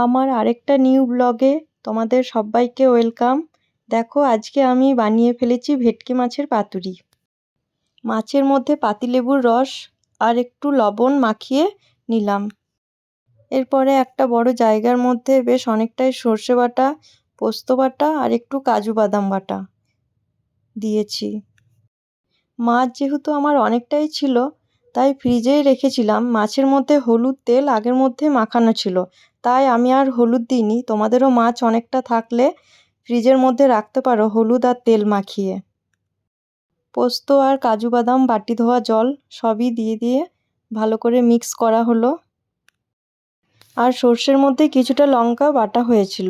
আমার আরেকটা নিউ ব্লগে তোমাদের সবাইকে ওয়েলকাম। দেখো আজকে আমি বানিয়ে ফেলেছি ভেটকি মাছের পাতুরি। মাছের মধ্যে পাতিলেবুর রস আর একটু লবণ মাখিয়ে নিলাম। এরপরে একটা বড় জায়গার মধ্যে বেশ অনেকটাই সর্ষে বাটা, পোস্ত বাটা আর একটু কাজু বাদাম বাটা দিয়েছি। মাছ যেহেতু আমার অনেকটাই ছিল তাই ফ্রিজেই রেখেছিলাম। মাছের মধ্যে হলুদ তেল আগের মধ্যে মাখানো ছিল, তাই আমি আর হলুদ দিইনি। তোমাদেরও মাছ অনেকটা থাকলে ফ্রিজের মধ্যে রাখতে পারো হলুদ আর তেল মাখিয়ে। পোস্ত আর কাজু বাদাম, বাটি ধোয়া জল সবই দিয়ে ভালো করে মিক্স করা হলো। আর সর্ষের মধ্যে কিছুটা লঙ্কা বাটা হয়েছিল।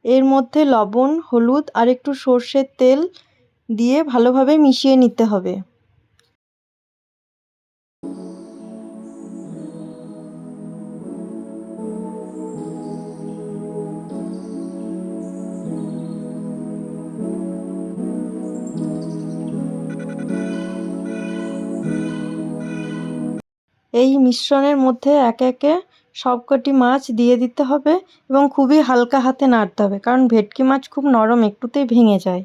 এর মধ্যে লবণ, হলুদ আর একটু সর্ষের তেল দিয়ে ভালোভাবে মিশিয়ে নিতে হবে। এই মিশ্রণের মধ্যে একে একে সবকটি মাছ দিয়ে দিতে হবে এবং খুবই হালকা হাতে নাড়তে হবে, কারণ ভেটকি মাছ খুব নরম, একটুতেই ভেঙে যায়।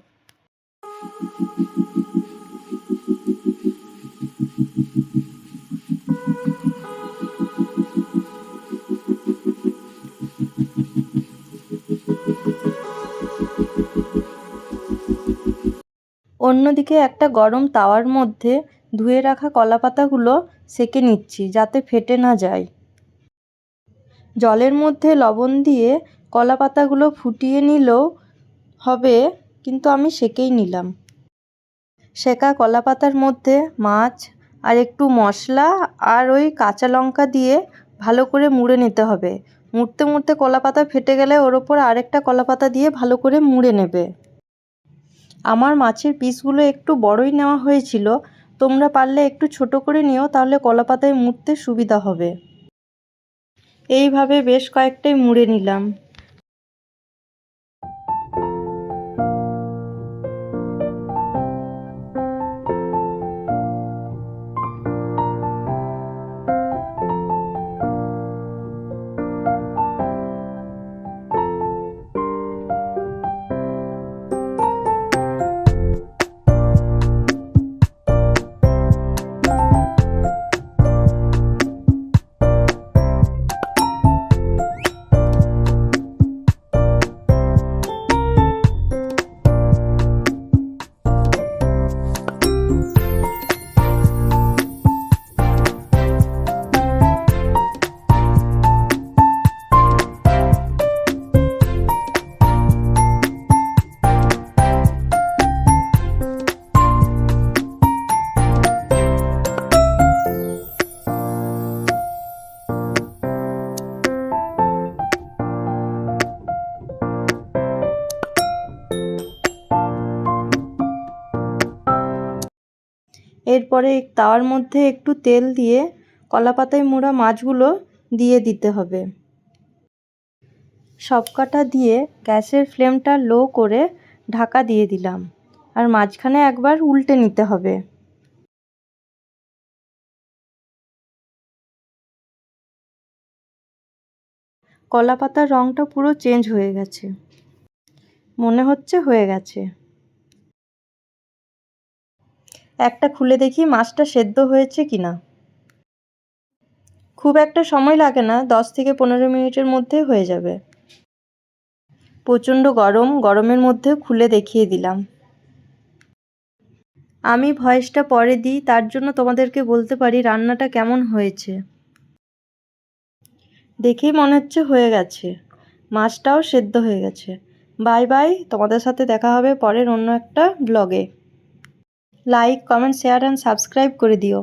অন্যদিকে একটা গরম তাওয়ার মধ্যে ধুয়ে রাখা কলাপাতাগুলো সেঁকে নিচ্ছি যাতে ফেটে না যায়। জলের মধ্যে লবণ দিয়ে কলাপাতাগুলো ফুটিয়ে নিলেও হবে, কিন্তু আমি সেঁকেই নিলাম। সেঁকা কলাপাতার মধ্যে মাছ আর একটু মশলা আর ওই কাঁচা লঙ্কা দিয়ে ভালো করে মুড়ে নিতে হবে। মুড়তে মুড়তে কলাপাতা ফেটে গেলে ওর ওপর আরেকটা কলাপাতা দিয়ে ভালো করে মুড়ে নেবে। আমার মাছের পিসগুলো একটু বড়ই নেওয়া হয়েছিল, তোমরা পারলে একটু ছোট করে নিও, তাহলে কলাপাতায় মুড়তে সুবিধা হবে। এইভাবে বেশ কয়েকটাই মুড়ে নিলাম। এরপরে তাওয়ার মধ্যে একটু তেল দিয়ে কলাপাতায় মোড়া মাছগুলো দিয়ে দিতে হবে। সবকটা দিয়ে গ্যাসের ফ্লেমটা লো করে ঢাকা দিয়ে দিলাম, আর মাঝখানে একবার উল্টে নিতে হবে। কলাপাতার রঙটা পুরো চেঞ্জ হয়ে গেছে, মনে হচ্ছে হয়ে গেছে। একটা খুলে দেখি মাছটা সেদ্ধ হয়েছে কিনা। খুব একটা সময় লাগে না, 10 থেকে 15 মিনিটের মধ্যে হয়ে যাবে। প্রচণ্ড গরমের মধ্যে খুলে দেখিয়ে দিলাম। আমি ভয়েসটা পরে দিই, তার জন্য তোমাদেরকে বলতে পারি রান্নাটা কেমন হয়েছে। দেখেই মনে হচ্ছে হয়ে গেছে, মাছটাও সেদ্ধ হয়ে গেছে। বাই বাই, তোমাদের সাথে দেখা হবে পরের অন্য একটা ব্লগে। Like, comment, share and subscribe করে দিও।